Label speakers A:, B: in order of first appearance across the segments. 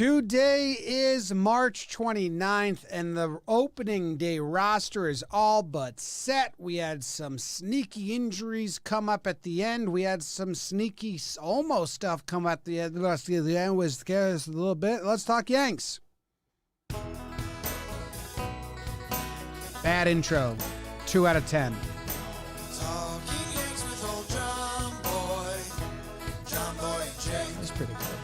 A: Today is March 29th, and the opening day roster is all but set. We had some sneaky injuries come up at the end. We had some sneaky almost stuff come at the end. The end was scared us a little bit. Let's talk Yanks. Bad intro. 2 out of 10.
B: Talking Yanks with old John Boy and Jake.
A: That's pretty good.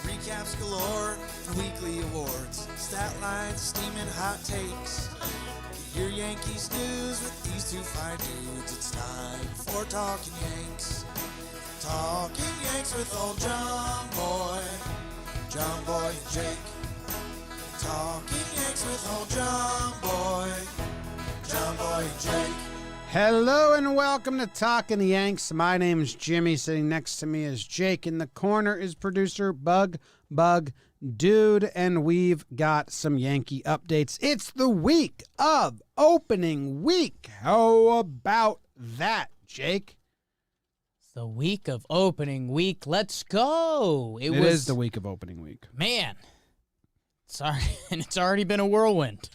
B: Recaps galore and weekly awards. Stat lines, steaming hot takes. Get your Yankees news with these two fine dudes. It's time for Talking Yanks. Talking Yanks with old John Boy and Jake. Talking Yanks with old John Boy and Jake.
A: Hello and welcome to Talkin' Yanks. My name is Jimmy. Sitting next to me is Jake. In the corner is producer Bug Dude, and we've got some Yankee updates. It's the week of opening week. How about that, Jake?
C: It's the week of opening week. Let's go.
A: It is the week of opening week.
C: Man, sorry, and it's already been a whirlwind.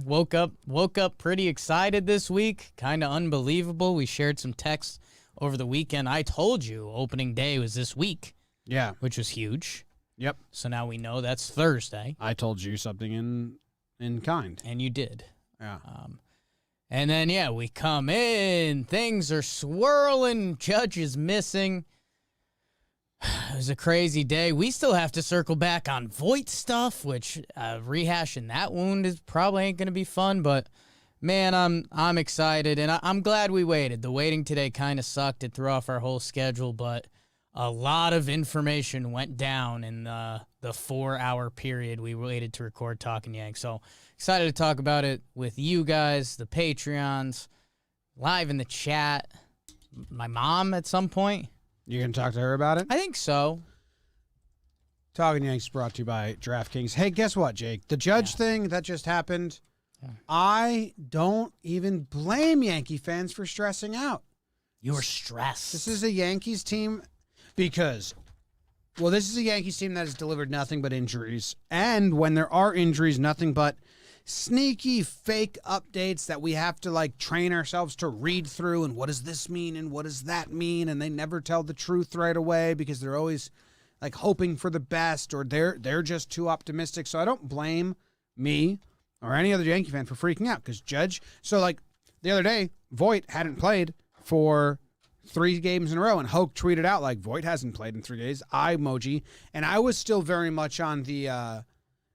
C: Woke up pretty excited this week. Kind of unbelievable. We shared some texts over the weekend. I told you opening day was this week.
A: Yeah.
C: Which was huge.
A: Yep.
C: So now we know that's Thursday.
A: I told you something in kind.
C: And you did.
A: Yeah.
C: And then, we come in. Things are swirling. Judge is missing. It was a crazy day. We still have to circle back on Voit stuff, which rehashing that wound is probably ain't going to be fun. But, man, I'm excited, and I'm glad we waited. The waiting today kind of sucked. It threw off our whole schedule, but a lot of information went down in the 4-hour period we waited to record Talkin' Yanks. So excited to talk about it with you guys, the Patreons, live in the chat, my mom at some point.
A: You can talk to her about it?
C: I think so.
A: Talking Yanks brought to you by DraftKings. Hey, guess what, Jake? The Judge thing that just happened, I don't even blame Yankee fans for stressing out.
C: You were stressed.
A: This is a Yankees team because, this is a Yankees team that has delivered nothing but injuries. And when there are injuries, nothing but sneaky fake updates that we have to train ourselves to read through, and what does this mean and what does that mean, and they never tell the truth right away because they're always hoping for the best, or they're just too optimistic. So I don't blame me or any other Yankee fan for freaking out because Judge. So the other day, Voit hadn't played for 3 games in a row, and Hoke tweeted out Voit hasn't played in 3 days, eye emoji, and I was still very much on the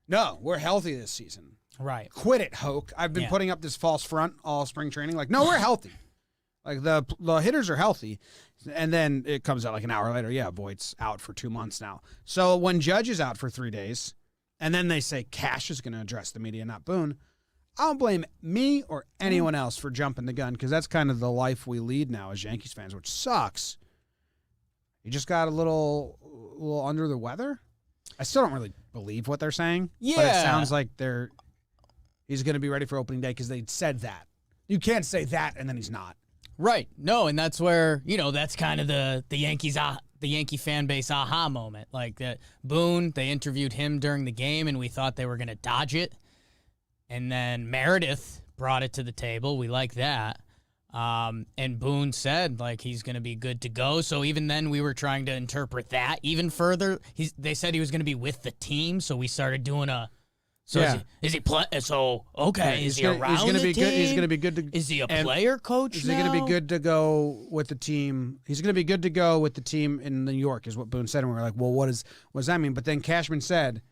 A: no, we're healthy this season.
C: Right.
A: Quit it, Hoke. I've been putting up this false front all spring training. No, we're healthy. The hitters are healthy. And then it comes out an hour later, Voigt's out for 2 months now. So when Judge is out for 3 days, and then they say Cash is going to address the media, not Boone, I don't blame me or anyone else for jumping the gun because that's kind of the life we lead now as Yankees fans, which sucks. You just got a little under the weather? I still don't really believe what they're saying.
C: Yeah.
A: But it sounds like he's going to be ready for opening day because they said that. You can't say that and then he's not.
C: Right. No, and that's where, that's kind of the Yankees, the Yankee fan base aha moment. That Boone, they interviewed him during the game, and we thought they were going to dodge it. And then Meredith brought it to the table. We like that. And Boone said, he's going to be good to go. So even then, we were trying to interpret that even further. They said he was going to be with the team, so we started doing a... So is he play? So okay, is he around the team?
A: He's going to be good to.
C: Is he a player coach?
A: Is he going to be good to go with the team? He's going to be good to go with the team in New York, is what Boone said. And we were like, well, what does that mean? But then Cashman said,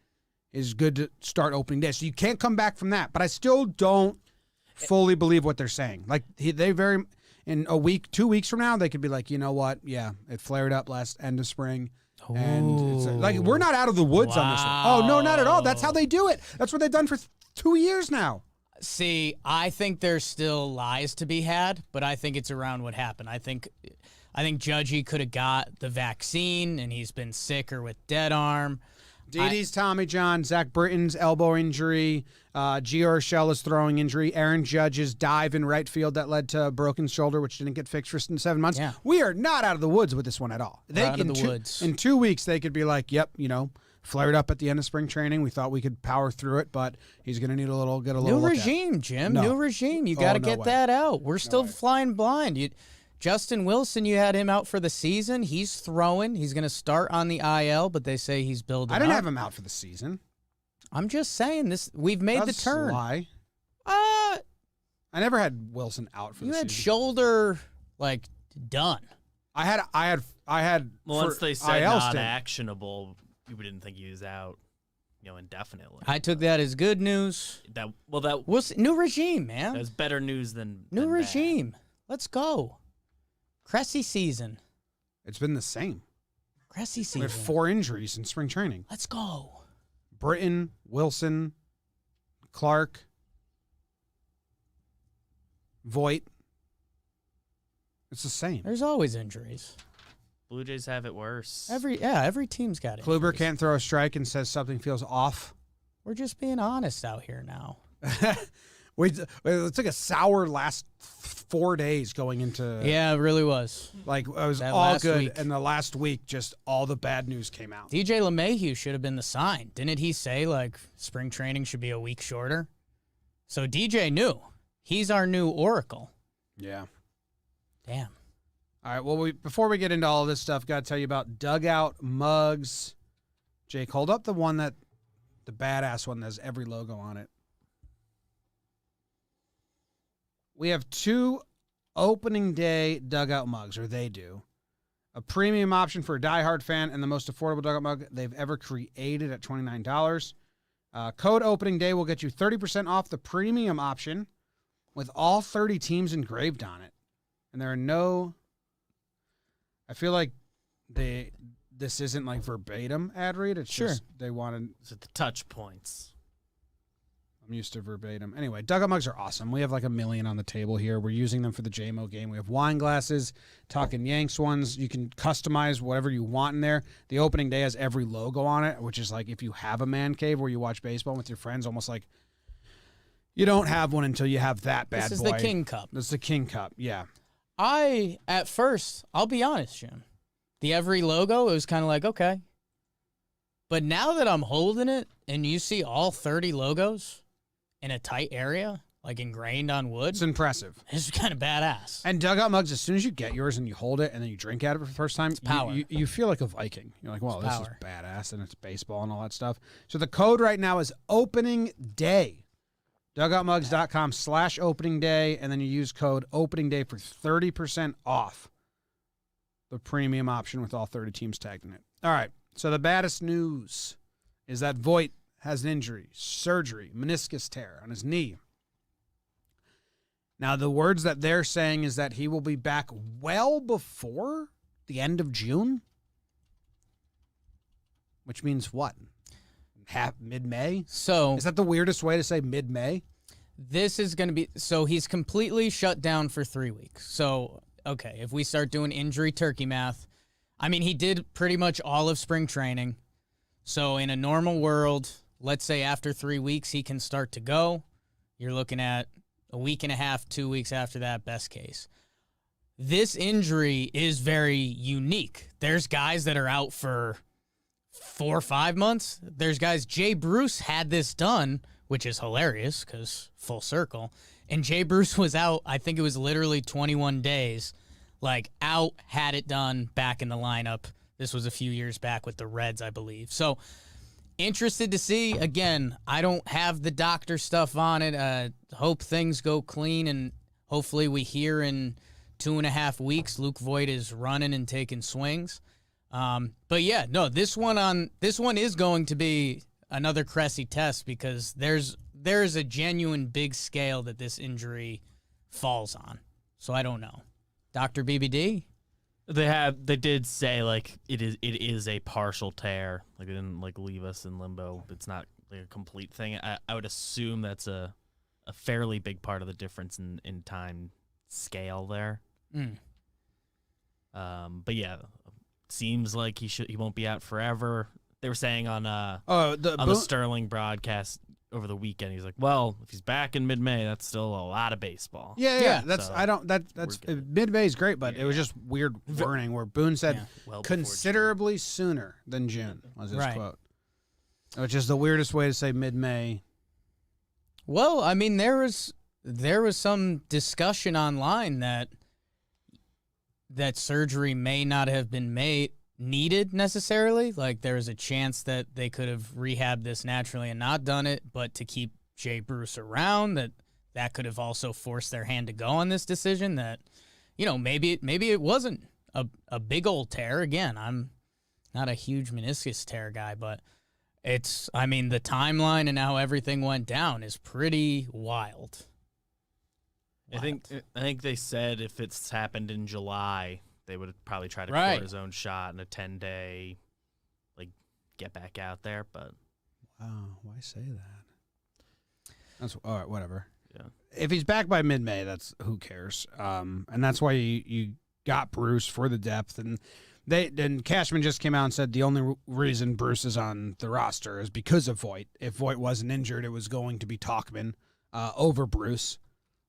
A: is good to start opening day. So you can't come back from that. But I still don't fully believe what they're saying. In a week, 2 weeks from now, they could be like, you know what? Yeah, it flared up end of spring. And it's we're not out of the woods on this one. Oh, no, not at all. That's how they do it. That's what they've done for 2 years now.
C: See, I think there's still lies to be had, but I think it's around what happened. I think Judgy could have got the vaccine, and he's been sick or with dead arm.
A: Didi's Tommy John, Zach Britton's elbow injury, Gio Urshela's throwing injury, Aaron Judge's dive in right field that led to a broken shoulder, which didn't get fixed for 7 months.
C: Yeah.
A: We are not out of the woods with this one at all.
C: Out of the woods.
A: In 2 weeks, they could be like, yep, flared up at the end of spring training. We thought we could power through it, but he's going to need get a little
C: new
A: look
C: regime,
A: at.
C: Jim.
A: No.
C: New regime. You got to
A: no
C: get
A: way.
C: that out. We're still
A: way.
C: flying blind. Justin Wilson, you had him out for the season. He's throwing. He's going to start on the IL, but they say he's building
A: I didn't
C: up.
A: have him out for the season.
C: I'm just saying this. We've made
A: That's
C: the turn.
A: a lie. I never had Wilson out for the
C: You
A: season.
C: had shoulder done.
A: I had.
D: Well, once they said
A: IL
D: not
A: stint.
D: actionable, you didn't think he was out, indefinitely.
C: I took that as good news.
D: That
C: We'll see. New regime, man.
D: was better news than
C: New
D: than bad.
C: regime. Let's go. Cressy season.
A: It's been the same.
C: Cressy
A: We
C: season.
A: had 4 injuries in spring training.
C: Let's go.
A: Britton, Wilson, Clark, Voit. It's the same.
C: There's always injuries.
D: Blue Jays have it worse.
C: Every team's got it.
A: Kluber can't throw a strike and says something feels off.
C: We're just being honest out here now.
A: It's like a sour last 4 days going into.
C: Yeah, it really was.
A: Like it was
C: That
A: all
C: last
A: good,
C: week.
A: and the last week, just all the bad news came out.
C: DJ LeMahieu should have been the sign. Didn't he say spring training should be a week shorter? So DJ knew. He's our new oracle.
A: Yeah.
C: Damn.
A: All right. Well, before we get into all of this stuff, got to tell you about dugout mugs. Jake, hold up the badass one that has every logo on it. We have 2 opening day dugout mugs, or they do. A premium option for a diehard fan and the most affordable dugout mug they've ever created at $29. Code opening day will get you 30% off the premium option with all 30 teams engraved on it. And there are no... I feel like this isn't verbatim ad read. It's
C: Sure.
A: just they wanted...
D: It's at the touch points.
A: I'm used to verbatim. Anyway, dugout mugs are awesome. We have 1 million on the table here. We're using them for the JMO game. We have wine glasses, Talkin Yanks ones. You can customize whatever you want in there. The opening day has every logo on it, which is if you have a man cave where you watch baseball with your friends, almost like you don't have one until you have that bad boy.
C: This is the King Cup.
A: This is the King Cup, yeah.
C: At first, I'll be honest, Jim. The every logo, it was kind of okay. But now that I'm holding it and you see all 30 logos in a tight area, ingrained on wood,
A: It's impressive.
C: it's kind of badass.
A: And dugout mugs, as soon as you get yours and you hold it and then you drink out of it for the first time,
C: power.
A: You feel like a Viking. You're like, wow,
C: It's
A: this
C: power.
A: is badass, and it's baseball and all that stuff. So the code right now is opening day. Dugoutmugs.com/opening day, and then you use code opening day for 30% off the premium option with all 30 teams tagged in it. All right, so the baddest news is that Voit has an injury, surgery, meniscus tear on his knee. Now, the words that they're saying is that he will be back well before the end of June, which means what? Mid-May?
C: So
A: Is that the weirdest way to say mid-May?
C: this is going to be, so he's completely shut down for 3 weeks. So, okay, if we start doing injury turkey math, he did pretty much all of spring training. So in a normal world, let's say after 3 weeks, he can start to go. You're looking at a week and a half, 2 weeks after that, best case. This injury is very unique. There's guys that are out for 4 or 5 months. There's guys, Jay Bruce had this done, which is hilarious because full circle. And Jay Bruce was out, I think it was literally 21 days, out, had it done, back in the lineup. This was a few years back with the Reds, I believe. So interested to see. Again, I don't have the doctor stuff on it. Hope things go clean, and hopefully we hear in 2.5 weeks Luke Voit is running and taking swings. But yeah, no, this one is going to be another Cressy test because there's a genuine big scale that this injury falls on. So I don't know. Dr. BBD?
D: They did say it is a partial tear. They didn't leave us in limbo. It's not a complete thing. I would assume that's a fairly big part of the difference in time scale there. But yeah, seems like he won't be out forever. They were saying on the Sterling broadcast over the weekend, he's like, well, if he's back in mid-May, that's still a lot of baseball.
A: Yeah.
D: So
A: That's mid-May is great, but it was just weird wording where Boone said
D: Well before
A: considerably sooner than June was his
C: Right.
A: quote. Which is the weirdest way to say mid-May.
C: Well, I mean, there was some discussion online that surgery may not have been needed necessarily. Like, there was a chance that they could have rehabbed this naturally and not done it, but to keep Jay Bruce around, that could have also forced their hand to go on this decision. That, maybe it wasn't a big old tear. Again, I'm not a huge meniscus tear guy, but the timeline and how everything went down is pretty wild.
D: I think they said if it's happened in July, they would probably try to cortisone shot in a 10-day, get back out there. But
A: wow, why say that? That's all right. Whatever.
D: Yeah.
A: If he's back by mid-May, that's who cares. And that's why you got Bruce for the depth. And Cashman just came out and said the only reason Bruce is on the roster is because of Voit. If Voit wasn't injured, it was going to be Tauchman over Bruce,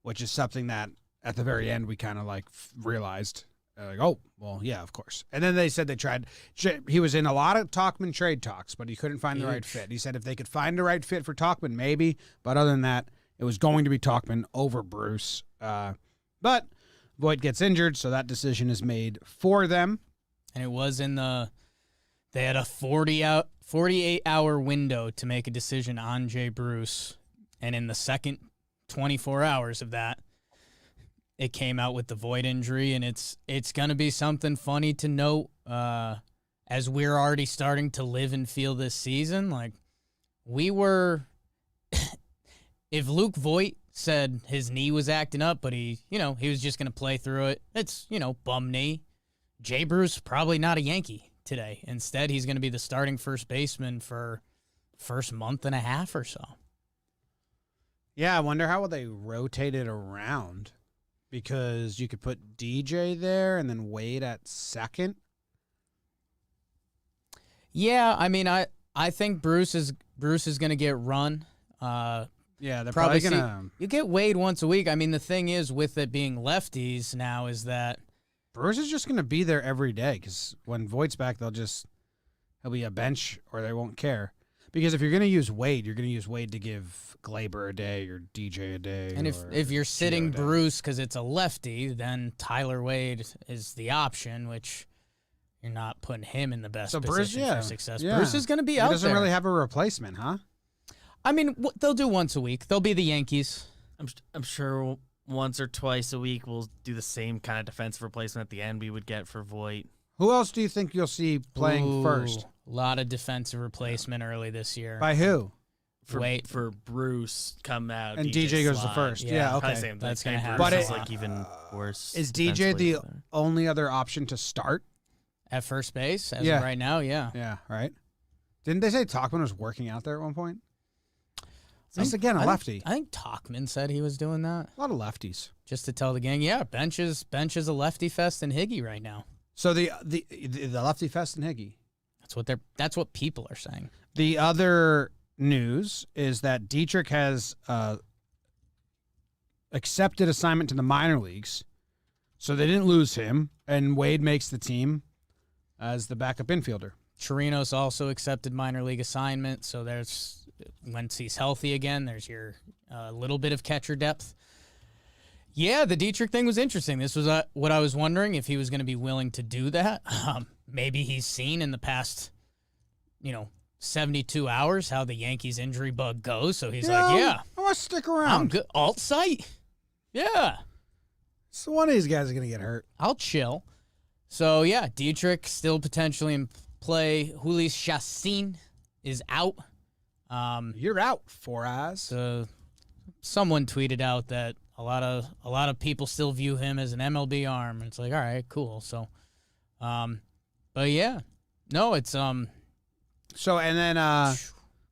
A: which is something that at the very end we kind of realized. Oh, well, yeah, of course. And then they said they tried. He was in a lot of Tauchman trade talks, but he couldn't find the right fit. He said if they could find the right fit for Tauchman, maybe. But other than that, it was going to be Tauchman over Bruce. But Voit gets injured, so that decision is made for them.
C: And it was they had a 48-hour window to make a decision on Jay Bruce. And in the second 24 hours of that, it came out with the Voit injury. And it's going to be something funny to note as we're already starting to live and feel this season. If Luke Voit said his knee was acting up, but he was just going to play through it, it's, bum knee. Jay Bruce, probably not a Yankee today. Instead, he's going to be the starting first baseman for first month and a half or so.
A: Yeah, I wonder how will they rotate it around, because you could put DJ there and then Wade at second.
C: Yeah, I think Bruce is going to get run.
A: Yeah, they're probably going to.
C: You get Wade once a week. The thing is, with it being lefties now, is that
A: Bruce is just going to be there every day, because when Voigt's back, he'll be a bench, or they won't care. Because if you're going to use Wade, you're going to use Wade to give Glaber a day or DJ a day.
C: And if you're sitting Bruce because it's a lefty, then Tyler Wade is the option, which you're not putting him in the best position for success. Yeah. Bruce is going to be out there. He
A: doesn't really have a replacement, huh?
C: They'll do once a week. They'll be the Yankees.
D: I'm sure once or twice a week we'll do the same kind of defensive replacement at the end we would get for Voit.
A: Who else do you think you'll see playing first?
C: A lot of defensive replacement early this year.
A: By who?
D: For Bruce come out
A: and DJ goes to first. Yeah, okay.
D: Same
C: That's going to happen.
A: But
D: it's even worse.
A: Is DJ the only other option to start
C: at first base as of right now? Yeah.
A: Yeah, right. Didn't they say Tauchman was working out there at one point? Once again, a lefty.
C: I think Tauchman said he was doing that.
A: A lot of lefties.
C: Just to tell the gang, bench is a lefty fest in Higgy right now.
A: So the lefty fest in Higgy.
C: That's what people are saying.
A: The other news is that Dietrich has accepted assignment to the minor leagues, so they didn't lose him, and Wade makes the team as the backup infielder.
C: Chirinos also accepted minor league assignment, so there's, once he's healthy again, there's your little bit of catcher depth. Yeah, the Dietrich thing was interesting. This was what I was wondering, if he was going to be willing to do that. Maybe he's seen in the past, 72 hours how the Yankees injury bug goes, so he's I
A: want to stick around.
C: I'm good. Alt site? Yeah.
A: So one of these guys is going to get hurt.
C: I'll chill. So, yeah, Dietrich still potentially in play. Julius Chassin is out.
A: You're out, Four Eyes.
C: So someone tweeted out that a lot of people still view him as an MLB arm. And it's all right, cool. So, but yeah, no, it's
A: So and then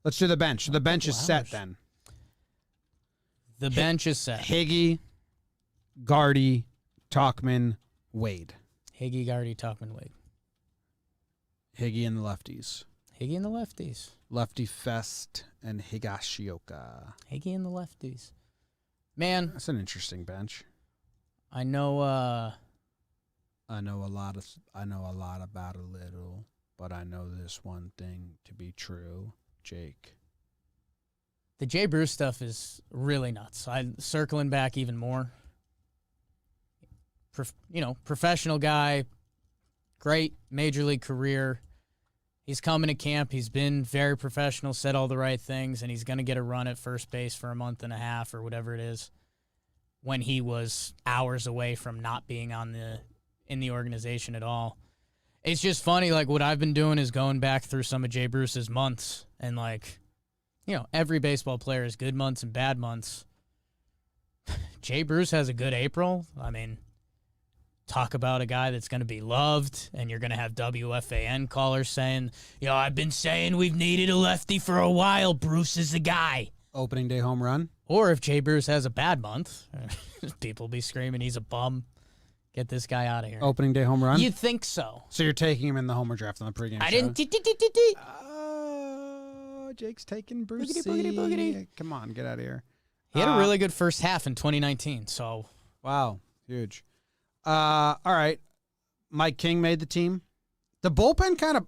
A: let's do the bench. So the bench is set then.
C: The bench is set.
A: Higgy, Gardy, Tauchman, Wade.
C: Higgy, Gardy, Tauchman, Wade.
A: Higgy and the lefties.
C: Higgy and the lefties.
A: Lefty Fest and Higashioka.
C: Higgy and the lefties. Man,
A: that's an interesting bench.
C: I know
A: I know a lot about a little, but I know this one thing to be true. Jake.
C: The Jay Bruce stuff is really nuts. I'm circling back even more. Professional guy, great major league career. He's coming to camp. He's been very professional, said all the right things, and he's going to get a run at first base for a month and a half or whatever it is when he was hours away from not being in the organization at all. It's just funny, like, what I've been doing is going back through some of Jay Bruce's months, and, like, every baseball player has good months and bad months. Jay Bruce has a good April. I mean, talk about a guy that's going to be loved, and you're going to have WFAN callers saying, I've been saying we've needed a lefty for a while. Bruce is the guy.
A: Opening day home run.
C: Or if Jay Bruce has a bad month, people will be screaming he's a bum. Get this guy out of here.
A: Opening day home run?
C: You'd think so.
A: So you're taking him in the homer draft on the pregame show?
C: I didn't.
A: Jake's taking Brucey.
C: Boogity.
A: Come on, get out of here.
C: He had a really good first half in 2019, so.
A: Wow, huge. All right. Mike King made the team. The bullpen kind of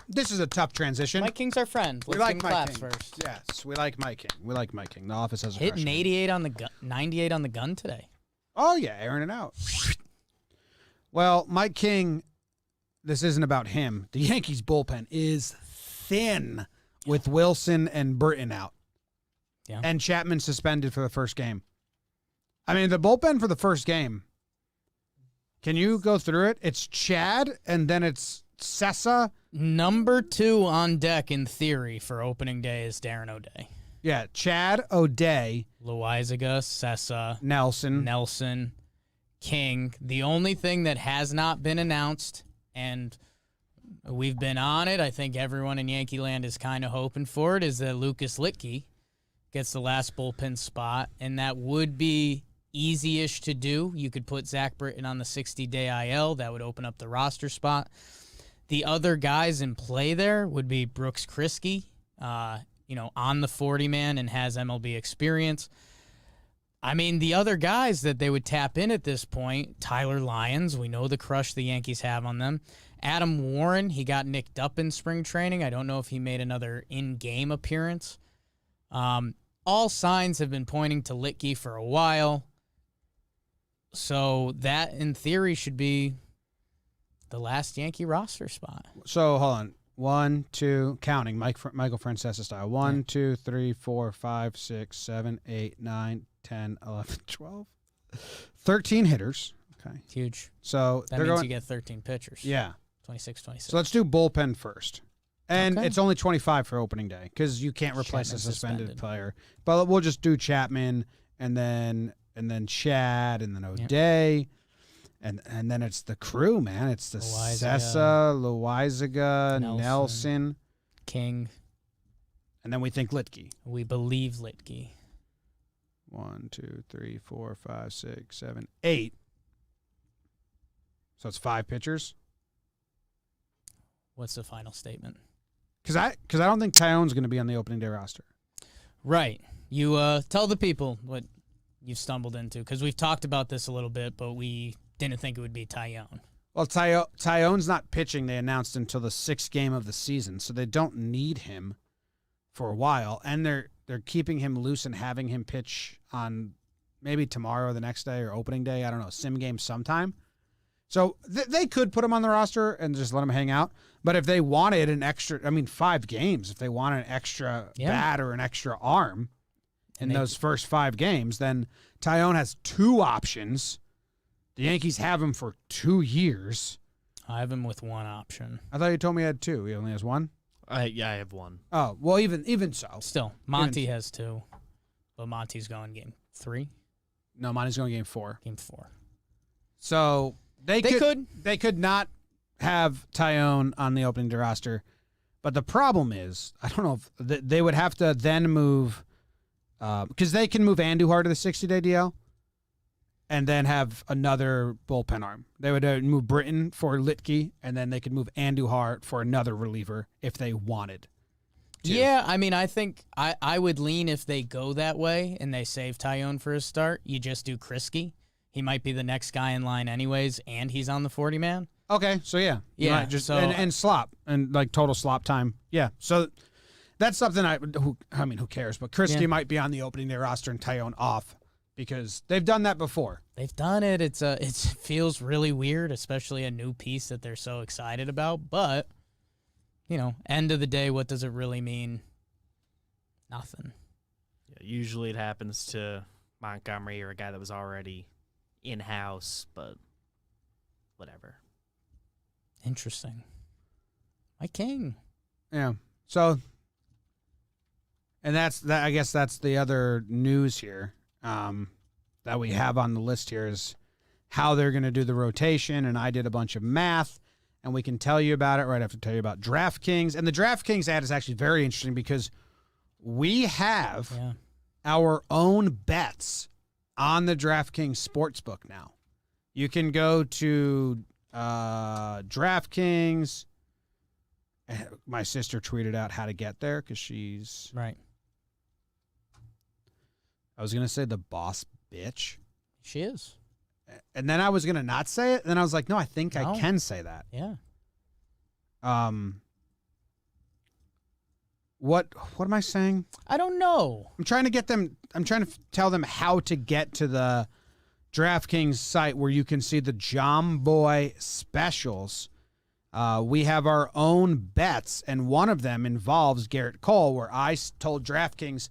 A: this is a tough transition.
C: Mike King's our friend. Let's
A: we like
C: give him
A: Mike
C: claps
A: King.
C: first.
A: Yes, we like Mike King. We like Mike King. The office has a
C: Hitting
A: freshman.
C: 88 on the gun, 98 on the gun today.
A: Oh, yeah, airing it out. Well, Mike King, this isn't about him. The Yankees bullpen is thin with Wilson and Burton out.
C: Yeah.
A: And Chapman suspended for the first game. I mean, the bullpen for the first game, can you go through it? It's Chad, and then it's Sessa.
C: Number 2 on deck in theory for opening day is Darren O'Day.
A: Yeah, Chad, O'Day.
C: Loizaga, Sessa,
A: Nelson,
C: King. The only thing that has not been announced, and we've been on it, I think everyone in Yankee land is kind of hoping for it, is that Lucas Litke gets the last bullpen spot, and that would be easy-ish to do. You could put Zach Britton on the 60-day IL. That would open up the roster spot. The other guys in play there would be Brooks Kriske, on the 40-man and has MLB experience. I mean, the other guys that they would tap in at this point, Tyler Lyons, we know the crush the Yankees have on them. Adam Warren, he got nicked up in spring training. I don't know if he made another in-game appearance. All signs have been pointing to Litke for a while. So that, in theory, should be the last Yankee roster spot.
A: So, hold on. 1, 2, counting, Michael Francesa style. 1, 2, 3, 4, 5, 6, 7, 8, 9, 10, 11, 12. 13 hitters. Okay.
C: Huge.
A: So
C: that means you get 13 pitchers.
A: Yeah.
C: 26, 26.
A: So let's do bullpen first. And
C: Okay.
A: it's only 25 for opening day because you can't replace
C: Chapman's
A: a suspended
C: suspended.
A: player. But we'll just do Chapman and then Chad and then O'Day. And then it's the crew, man. It's the Sessa, Loizaga, Nelson.
C: King.
A: And then we think Litke.
C: We believe Litke.
A: 1, 2, 3, 4, 5, 6, 7, 8. So it's 5 pitchers.
C: What's the final statement?
A: Because I don't think Tyone's going to be on the opening day roster.
C: Right. You tell the people what you've stumbled into, because we've talked about this a little bit, but we didn't think it would be Tyone.
A: Well, Tyone's not pitching, they announced, until the 6th game of the season, so they don't need him for a while. And they're keeping him loose and having him pitch on maybe tomorrow, the next day, or opening day. I don't know, sim game sometime. So they could put him on the roster and just let him hang out. But if they wanted an extra, 5 games, if they want an extra bat or an extra arm in those first 5 games, then Tyone has 2 options. The Yankees have him for 2 years.
C: I have him with 1 option.
A: I thought you told me he had 2. He only has 1?
D: I have 1.
A: Oh, well, even so.
C: Still, Monty has 2, but Monty's going game 3.
A: No, Monty's going game 4.
C: Game 4.
A: So they could not have Tyone on the opening day roster. But the problem is, I don't know if they would have to then move, because they can move Andujar to the 60-day DL and then have another bullpen arm. They would move Britton for Litke, and then they could move Andujar for another reliever if they wanted to.
C: Yeah, I think I would lean if they go that way and they save Tyone for his start. You just do Kriske. He might be the next guy in line anyways, and he's on the 40-man.
A: Okay, so yeah.
C: Yeah,
A: right, just
C: so,
A: and slop and like total slop time. Yeah. So That's something who cares? But Christie
C: Yeah.
A: might be on the opening day roster and Tyone off because they've done that before.
C: They've done it. It feels really weird, especially a new piece that they're so excited about. But, end of the day, what does it really mean? Nothing.
D: Yeah, usually it happens to Montgomery or a guy that was already in-house, but whatever.
C: Interesting. Mike King.
A: Yeah. So, and that's that. I guess that's the other news here that we have on the list here is how they're going to do the rotation. And I did a bunch of math, and we can tell you about it right after tell you about DraftKings. And the DraftKings ad is actually very interesting because we have our own bets on the DraftKings Sportsbook now. You can go to DraftKings. My sister tweeted out how to get there because she's...
C: Right.
A: I was going to say the boss bitch.
C: She is.
A: And then I was going to not say it. And then I was like, no, I think I
C: No.
A: can say that.
C: Yeah.
A: What am I saying?
C: I don't know.
A: I'm trying to tell them how to get to the DraftKings site where you can see the John Boy specials. We have our own bets, and one of them involves Garrett Cole, where I told DraftKings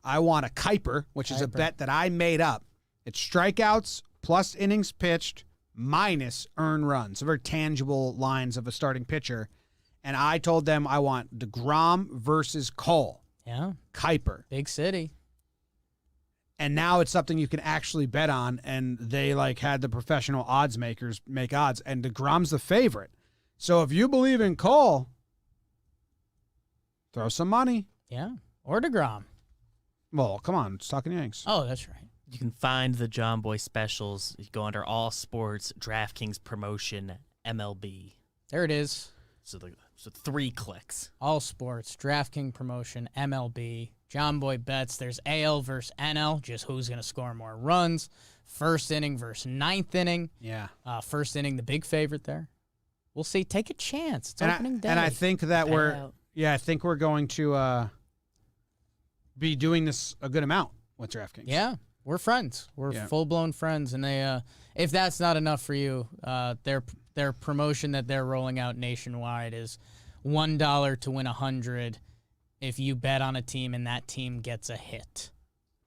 A: I want a Kuiper, which is a bet that I made up. It's strikeouts plus innings pitched minus earned runs. So very tangible lines of a starting pitcher. And I told them I want DeGrom versus Cole.
C: Yeah.
A: Kuiper.
C: Big city.
A: And now it's something you can actually bet on, and they had the professional odds makers make odds, and DeGrom's the favorite. So if you believe in Cole, throw some money.
C: Yeah. Or DeGrom.
A: Well, come on, it's Talkin' Yanks.
C: Oh, that's right.
D: You can find the John Boy specials. You go under All Sports, DraftKings Promotion, MLB.
C: There it is.
D: So 3 clicks.
C: All Sports, DraftKings Promotion, MLB, John Boy Bets. There's AL versus NL, just who's going to score more runs. First inning versus ninth inning.
A: Yeah.
C: First inning, the big favorite there. We'll see. Take a chance. It's opening day.
A: And I think that
C: out.
A: I think we're going to be doing this a good amount with DraftKings.
C: Yeah, we're friends. We're full-blown friends. And they, if that's not enough for you, their promotion that they're rolling out nationwide is $1 to win 100 if you bet on a team and that team gets a hit.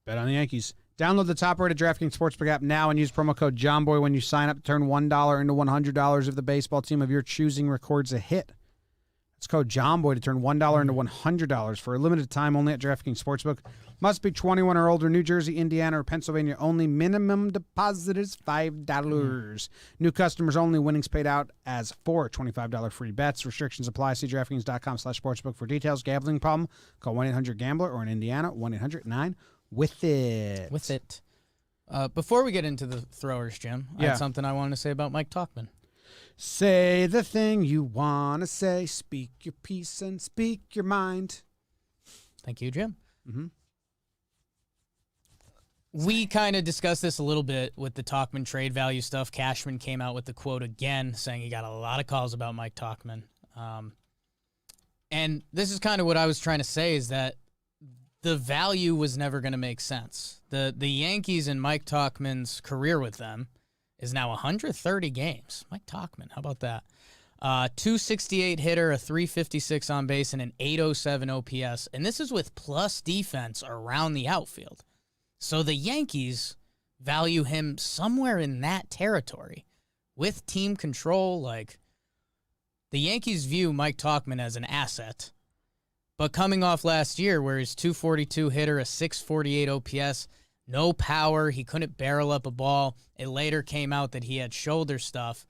A: Bet on the Yankees. Download the top-rated DraftKings Sportsbook app now and use promo code JOHNBOY when you sign up to turn $1 into $100 if the baseball team of your choosing records a hit. It's code JOHNBOY to turn $1 into $100 for a limited time only at DraftKings Sportsbook. Must be 21 or older. New Jersey, Indiana, or Pennsylvania only. Minimum deposit is $5. New customers only. Winnings paid out as 4 $25 free bets. Restrictions apply. See DraftKings.com/sportsbook for details. Gambling problem? Call 1-800-GAMBLER or in Indiana, 1-800-9-WITH-IT.
C: With it. Before we get into the throwers, Jim, I had something I wanted to say about Mike Tauchman.
A: Say the thing you want to say. Speak your piece and speak your mind.
C: Thank you, Jim.
A: Mm-hmm.
C: We kind of discussed this a little bit with the Tauchman trade value stuff. Cashman came out with the quote again, saying he got a lot of calls about Mike Tauchman. And this is kind of what I was trying to say, is that the value was never going to make sense. The Yankees and Mike Tauchman's career with them is now 130 games. Mike Tauchman, how about that? 268 hitter, a 356 on base, and an 807 OPS. And this is with plus defense around the outfield. So the Yankees value him somewhere in that territory with team control. The Yankees view Mike Tauchman as an asset. But coming off last year where he's 242 hitter, a 648 OPS, no power, he couldn't barrel up a ball. It later came out that he had shoulder stuff.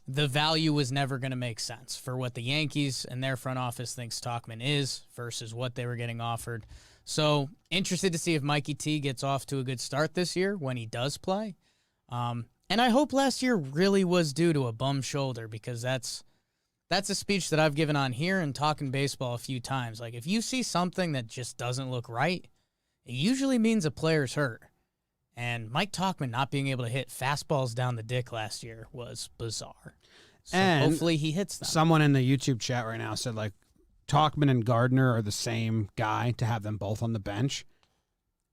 C: The value was never going to make sense for what the Yankees and their front office thinks Tauchman is versus what they were getting offered. So interested to see if Mikey T gets off to a good start this year when he does play. And I hope last year really was due to a bum shoulder, because that's a speech that I've given on here and talking baseball a few times. If you see something that just doesn't look right, it usually means a player's hurt. And Mike Tauchman not being able to hit fastballs down the dick last year was bizarre. So
A: and
C: hopefully he hits them.
A: Someone in the YouTube chat right now said, Tauchman and Gardner are the same guy to have them both on the bench.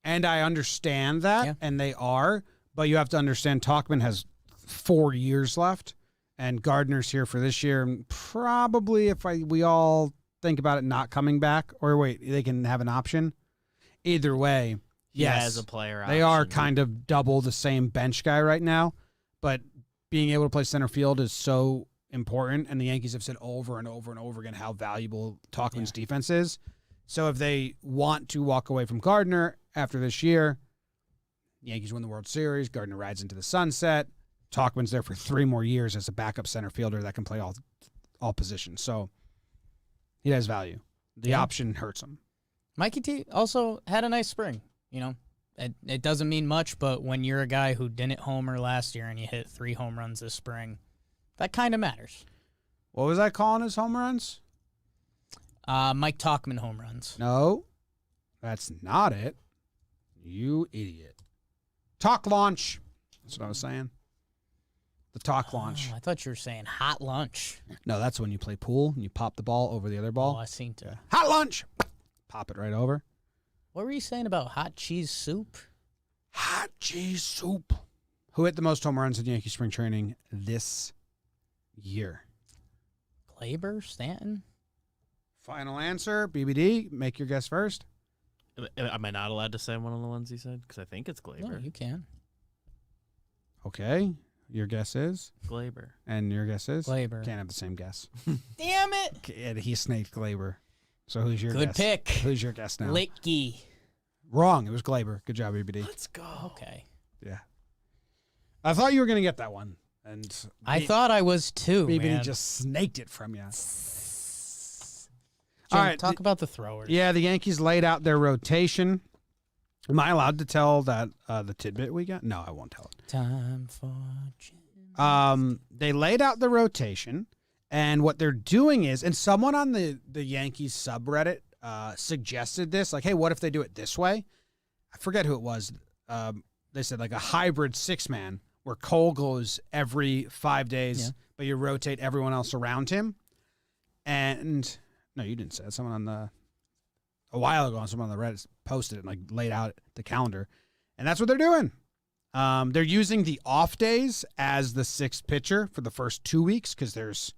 A: And I understand that, and they are, but you have to understand Tauchman has 4 years left, and Gardner's here for this year. And probably, if we all think about it not coming back, or wait, they can have an option. Either way, yes,
D: as a player,
A: they are
D: option.
A: kind of double the same bench guy right now, but being able to play center field is so important, and the Yankees have said over and over and over again how valuable Tauchman's defense is. So if they want to walk away from Gardner after this year, the Yankees win the World Series, Gardner rides into the sunset, Tauchman's there for 3 more years as a backup center fielder that can play all positions. So he has value. The option hurts him.
C: Mikey T also had a nice spring. You know, it doesn't mean much, but when you're a guy who didn't homer last year and you hit 3 home runs this spring, that kind of matters.
A: What was I calling his home runs?
C: Mike Tauchman home runs.
A: No, that's not it. You idiot. Talk launch. That's what I was saying. The talk launch.
C: I thought you were saying hot lunch.
A: No, that's when you play pool and you pop the ball over the other ball.
C: Oh, I seen to.
A: Hot lunch. Pop it right over.
C: What were you saying about hot cheese soup?
A: Hot cheese soup. Who hit the most home runs in Yankee spring training this year?
C: Glaber, Stanton?
A: Final answer. BBD, make your guess first.
D: Am I not allowed to say one of the ones he said? Because I think it's Glaber.
C: No, you can.
A: Okay. Your guess is?
D: Glaber.
A: And your guess is?
C: Glaber.
A: Can't have the same guess.
C: Damn it!
A: And he snaked Glaber. So who's your
C: Good
A: guess?
C: pick.
A: Who's your guess now?
C: Licky.
A: Wrong. It was Glaber. Good job, BBD.
D: Let's go.
C: Okay.
A: Yeah. I thought you were going to get that one. And
C: I thought I was too,
A: BBD
C: man.
A: just snaked it from you.
C: Jim,
A: All right,
C: talk about the throwers.
A: Yeah, the Yankees laid out their rotation. Am I allowed to tell that the tidbit we got? No, I won't tell it.
C: Time for Jim.
A: They laid out the rotation, and what they're doing is, and someone on the Yankees subreddit suggested this, like, hey, what if they do it this way? I forget who it was. They said like a hybrid 6-man where Cole goes every 5 days, but you rotate everyone else around him. And no, you didn't say it. Someone a while ago, someone on the Reddit posted it and like laid out the calendar, and that's what they're doing. They're using the off days as the 6th pitcher for the first 2 weeks because there's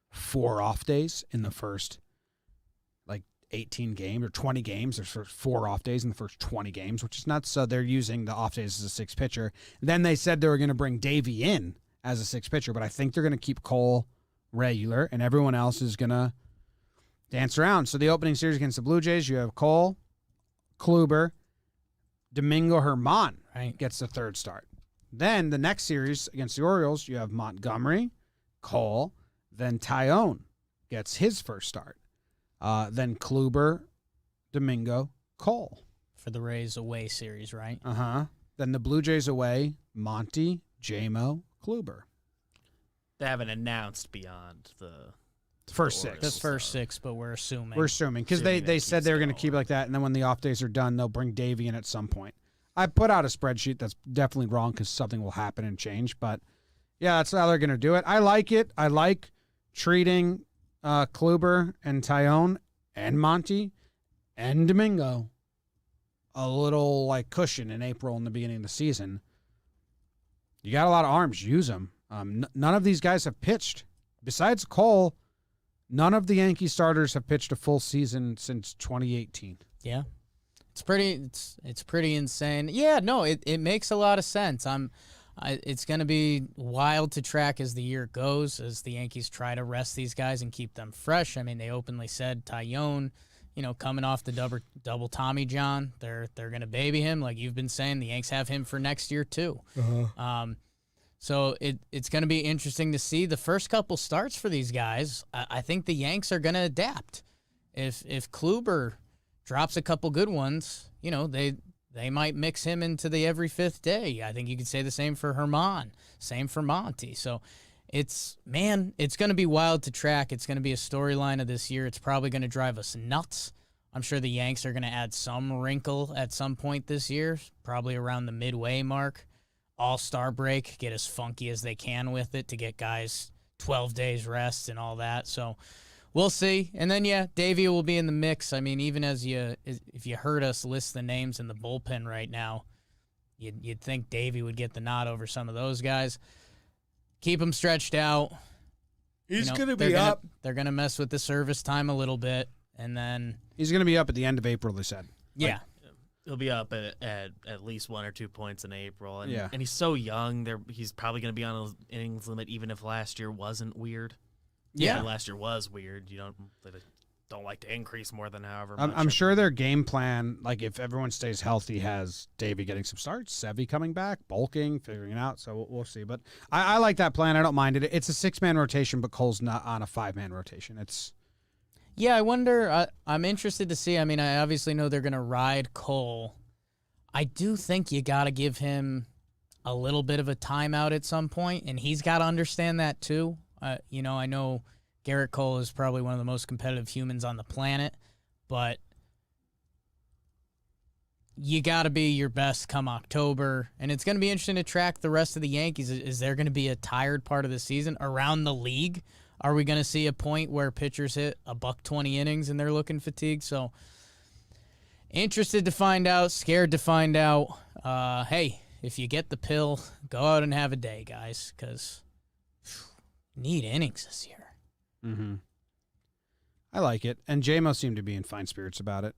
A: 4 off days in the first 18 games or 20 games. There's 4 off days in the first 20 games, which is nuts. So they're using the off days as a 6th pitcher. Then they said they were going to bring Davey in as a 6th pitcher, but I think they're going to keep Cole regular and everyone else is going to dance around. So the opening series against the Blue Jays, you have Cole, Kluber, Domingo Germán gets the 3rd start. Then the next series against the Orioles, you have Montgomery, Cole, then Tyone gets his 1st start. Then Kluber, Domingo, Cole.
C: For the Rays away series, right?
A: Uh-huh. Then the Blue Jays away, Monty, J-Mo, Kluber.
D: They haven't announced beyond the
A: First
D: Orioles,
A: 6.
C: The first 6, but we're assuming.
A: We're assuming because
D: Assuming
A: they
D: that
A: said
D: keeps
A: they were going to
D: going.
A: keep it like that, and then when the off days are done, they'll bring Davey in at some point. I put out a spreadsheet that's definitely wrong because something will happen and change, but yeah, that's how they're going to do it. I like it. I like treating Kluber and Tyone and Monty and Domingo a little like cushion in April in the beginning of the season. You got a lot of arms. Use them. None of these guys have pitched. Besides Cole, none of the Yankee starters have pitched a full season since 2018.
C: Yeah. It's pretty insane. Yeah, no, it makes a lot of sense. It's going to be wild to track as the year goes, as the Yankees try to rest these guys and keep them fresh. I mean, they openly said Tyone, coming off the double Tommy John, they're going to baby him. Like you've been saying, the Yanks have him for next year too. Uh-huh. So it's going to be interesting to see the first couple starts for these guys. I think the Yanks are going to adapt. If Kluber drops a couple good ones, they might mix him into the every 5th day. I think you could say the same for Germán, same for Monty. So it's going to be wild to track. It's going to be a storyline of this year. It's probably going to drive us nuts. I'm sure the Yanks are going to add some wrinkle at some point this year, probably around the midway mark. All-Star break, get as funky as they can with it to get guys 12 days rest and all that. So we'll see. And then, yeah, Davey will be in the mix. I mean, even if you heard us list the names in the bullpen right now, you'd think Davey would get the nod over some of those guys. Keep him stretched out.
A: He's going to be up.
C: They're going to mess with the service time a little bit, and then
A: he's going to be up at the end of April, they said.
C: Yeah.
D: He'll be up at least 1 or 2 points in April. And,
A: Yeah.
D: and he's so young. He's probably going to be on an innings limit, even if last year wasn't weird.
C: Yeah.
D: Last year was weird. You don't like to increase more than however much.
A: I'm sure their game plan, like if everyone stays healthy, has Davey getting some starts, Sevy coming back, bulking, figuring it out. So we'll see. But I like that plan. I don't mind it. It's a 6-man rotation, but Cole's not on a 5-man rotation.
C: Yeah, I wonder. I'm interested to see. I mean, I obviously know they're going to ride Cole. I do think you got to give him a little bit of a timeout at some point, and he's got to understand that too. I know Garrett Cole is probably one of the most competitive humans on the planet, but you got to be your best come October, and it's going to be interesting to track the rest of the Yankees. Is there going to be a tired part of the season around the league? Are we going to see a point where pitchers hit $120 innings and they're looking fatigued? So interested to find out, scared to find out. Hey, if you get the pill, go out and have a day, guys, because need innings this year.
A: Mm-hmm. I like it. And JMO seemed to be in fine spirits about it.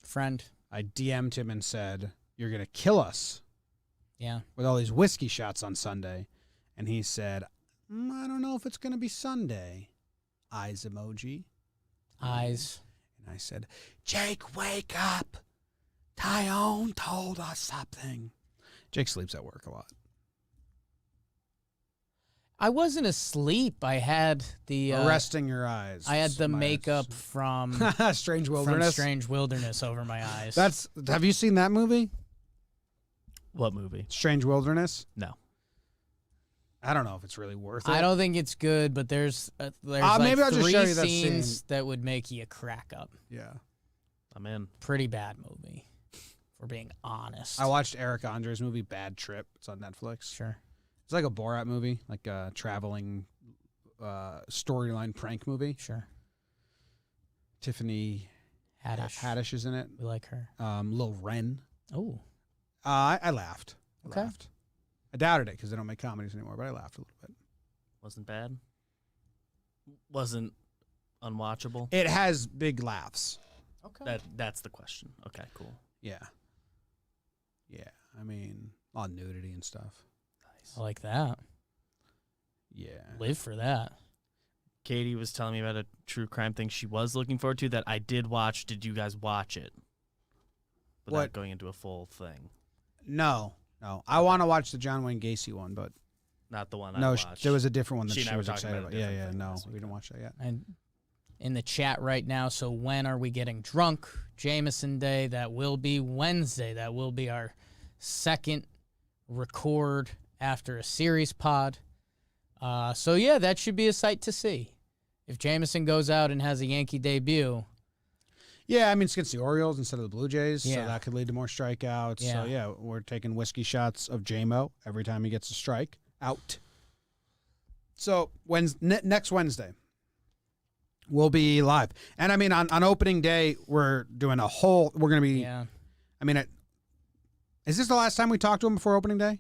C: Friend.
A: I DM'd him and said, "You're going to kill us."
C: Yeah.
A: With all these whiskey shots on Sunday. And he said, I don't know if it's going to be Sunday. Eyes emoji.
C: Eyes.
A: And I said, "Jake, wake up. Tyone told us something." Jake sleeps at work a lot.
C: I wasn't asleep. I had the
A: Resting your eyes.
C: I had the makeup from
A: Strange Wilderness.
C: From Strange Wilderness over my eyes.
A: Have you seen that movie?
D: What movie?
A: Strange Wilderness?
D: No.
A: I don't know if it's really worth it.
C: I don't think it's good, but there's
A: maybe
C: like
A: I'll just
C: 3
A: show you that
C: scenes
A: scene.
C: that would make you crack up.
A: Yeah.
D: I'm in.
C: Pretty bad movie, if we're being honest.
A: I watched Eric Andre's movie Bad Trip. It's on Netflix.
C: Sure.
A: It's like a Borat movie, like a traveling storyline prank movie.
C: Sure.
A: Tiffany Haddish is in it.
C: We like her.
A: Lil Ren.
C: Oh.
A: I laughed.
C: Okay.
A: I doubted it because they don't make comedies anymore, but I laughed a little bit.
D: Wasn't bad. Wasn't unwatchable.
A: It has big laughs.
C: Okay.
D: That's the question. Okay, cool.
A: Yeah. Yeah. I mean, a lot of nudity and stuff.
D: Nice.
C: I like that.
A: Yeah.
C: Live for that.
D: Katie was telling me about a true crime thing she was looking forward to that I did watch. Did you guys watch it? Without
A: What?
D: going into a full thing.
A: No. I want to watch the John Wayne Gacy one, but
D: Not the one I
A: no,
D: watched.
A: there was a different one that
D: She and
A: she
D: I were
A: was
D: talking
A: excited
D: about
A: about.
D: a
A: Yeah,
D: different thing
A: no,
D: this
A: we didn't watch that yet.
C: And in the chat right now, so when are we getting drunk? Jameson Day, that will be Wednesday. That will be our second record after a series pod. So, yeah, that should be a sight to see. If Jameson goes out and has a Yankee debut.
A: Yeah, I mean, it's against the Orioles instead of the Blue Jays,
C: Yeah.
A: so that could lead to more strikeouts.
C: Yeah.
A: So, yeah, we're taking whiskey shots of JMO every time he gets a strike out. So, next Wednesday, we'll be live. And, I mean, on opening day, we're going to be,
C: Yeah.
A: I mean, is this the last time we talked to him before opening day?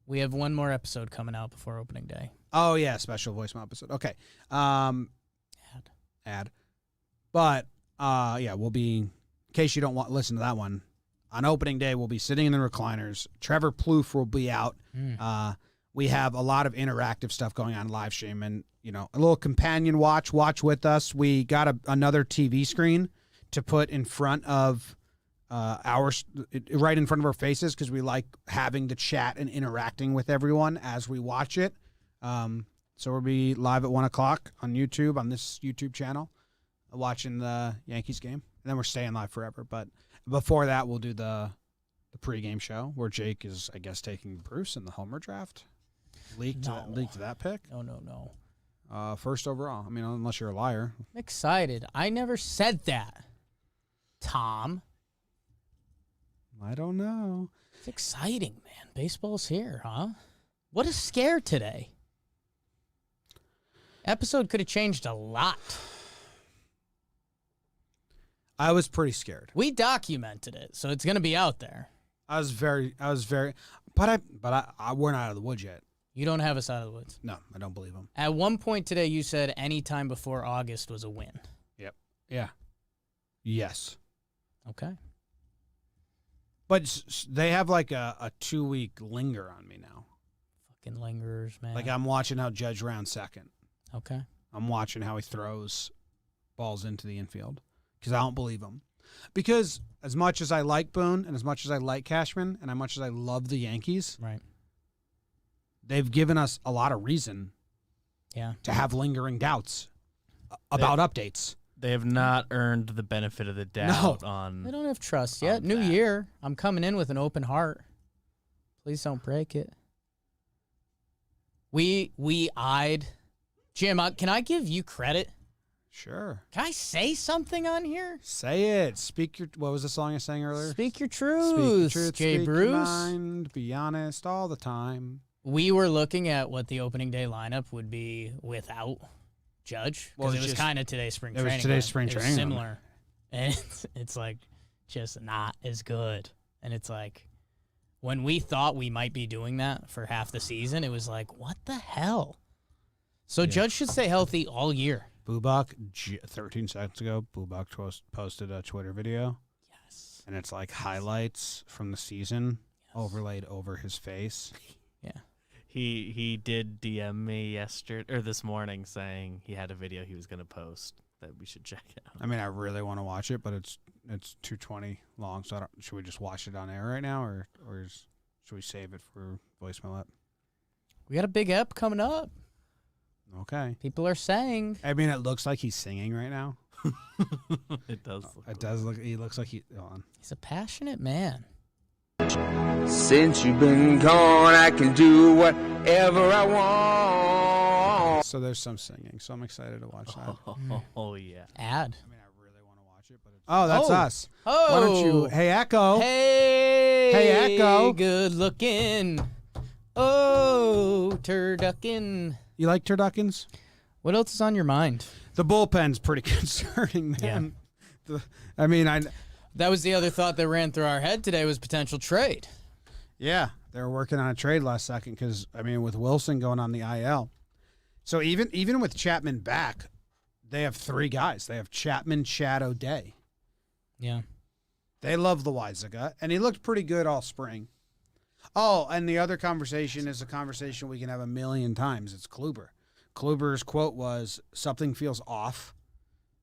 C: We have one more episode coming out before opening day.
A: Oh, yeah, special voicemail episode. Okay. Ad. But, yeah, we'll be, in case you don't want listen to that one, on opening day, we'll be sitting in the recliners. Trevor Plouffe will be out. We have a lot of interactive stuff going on live stream and, a little companion watch with us. We got another TV screen to put in front of right in front of our faces because we like having the chat and interacting with everyone as we watch it. So we'll be live at 1:00 on YouTube, on this YouTube channel, watching the Yankees game. And then we're staying live forever. But before that, we'll do the pregame show where Jake is, I guess, taking Bruce in the Homer draft. Leaked that pick.
C: No.
A: First overall. I mean, unless you're a liar.
C: I'm excited. I never said that, Tom.
A: I don't know.
C: It's exciting, man. Baseball's here, huh? What a scare today. Episode could have changed a lot.
A: I was pretty scared.
C: We documented it, so it's going to be out there.
A: I was very, but we're not out of the woods yet.
C: You don't have us out of the woods.
A: No, I don't believe him.
C: At one point today, you said any time before August was a win.
A: Yeah. Yes.
C: Okay.
A: But they have like a 2-week linger on me now.
C: Fucking lingerers, man.
A: Like I'm watching how Judge rounds second.
C: Okay.
A: I'm watching how he throws balls into the infield because I don't believe him. Because as much as I like Boone and as much as I like Cashman and as much as I love the Yankees,
C: Right.
A: they've given us a lot of reason to have lingering doubts about updates.
D: They have not earned the benefit of the doubt
C: They
D: on.
C: don't have trust yet.
D: on
C: New
D: that.
C: year. I'm coming in with an open heart. Please don't break it. We eyed. Jim, can I give you credit?
A: Sure.
C: Can I say something on here?
A: Say it. What was the song I sang earlier?
C: Speak your
A: Speak
C: truth,
A: your truth,
C: Jay
A: speak your
C: Bruce.
A: mind, be honest all the time.
C: We were looking at what the opening day lineup would be without Judge,
A: Well,
C: because
A: it's
C: it was
A: just-
C: kind of today's spring
A: it was
C: training.
A: today's
C: right?
A: spring
C: It was
A: training.
C: similar, and it's like just not as good. And it's like when we thought we might be doing that for half the season, it was like, what the hell? So Judge should stay healthy all year.
A: Bubak, 13 seconds ago, Bubak posted a Twitter video.
C: Yes.
A: And it's like highlights from the season overlaid over his face.
C: Yeah.
D: He did DM me yesterday or this morning saying he had a video he was going to post that we should check out.
A: I mean, I really want to watch it, but it's 2:20 long, so should we just watch it on air right now, or should we save it for voicemail app?
C: We got a big ep coming up.
A: Okay.
C: People are saying.
A: I mean, it looks like he's singing right now.
D: It does.
A: It does look. He looks like he. Hold on.
C: He's a passionate man.
E: Since you've been gone, I can do whatever I want.
A: So there's some singing, so I'm excited to watch that.
D: Oh yeah.
C: Ad.
A: I mean, I really want to watch it, but that's
C: Oh.
A: us.
C: Oh.
A: Why don't you? Hey, Echo.
C: Hey.
A: Hey, Echo.
C: Good looking. Oh, turducken.
A: You like turduckens?
C: What else is on your mind?
A: The bullpen's pretty concerning, man.
C: That was the other thought that ran through our head today was potential trade.
A: Yeah, they were working on a trade last second because, with Wilson going on the IL. So even with Chapman back, they have 3 guys. They have Chapman, Chad, O'Day.
C: Yeah.
A: They love Loizaga, and he looked pretty good all spring. Oh, and the other conversation is a conversation we can have a million times. It's Kluber. Kluber's quote was, "Something feels off."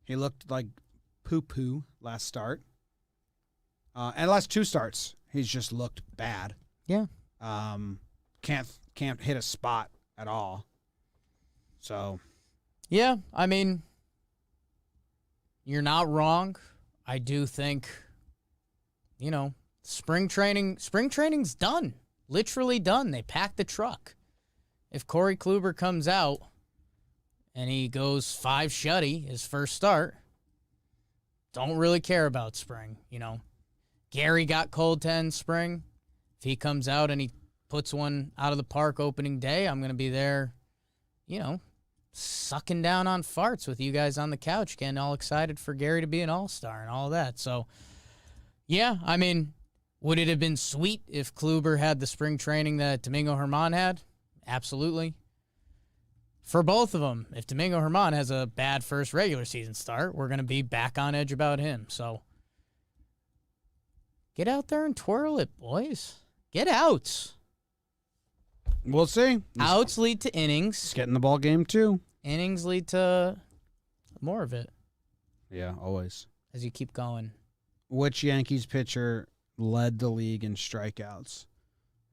A: He looked like poo-poo last start. And last 2 starts, he's just looked bad.
C: Yeah.
A: Can't hit a spot at all. So
C: Yeah, you're not wrong. I do think, spring training's done. Literally done. They packed the truck. If Corey Kluber comes out and he goes 5 shutty his first start, don't really care about spring, Gary got cold 10 spring. If he comes out and he puts one out of the park opening day, I'm going to be there, sucking down on farts with you guys on the couch, getting all excited for Gary to be an all-star and all that. So, yeah, would it have been sweet if Kluber had the spring training that Domingo Germán had? Absolutely. For both of them, if Domingo Germán has a bad first regular season start, we're going to be back on edge about him. So, get out there and twirl it, boys. Get outs.
A: we'll see.
C: Outs lead to
A: He's
C: innings.
A: getting the ball game too.
C: Innings lead to more of it
A: Yeah, always.
C: as you keep going.
A: Which Yankees pitcher led the league in strikeouts,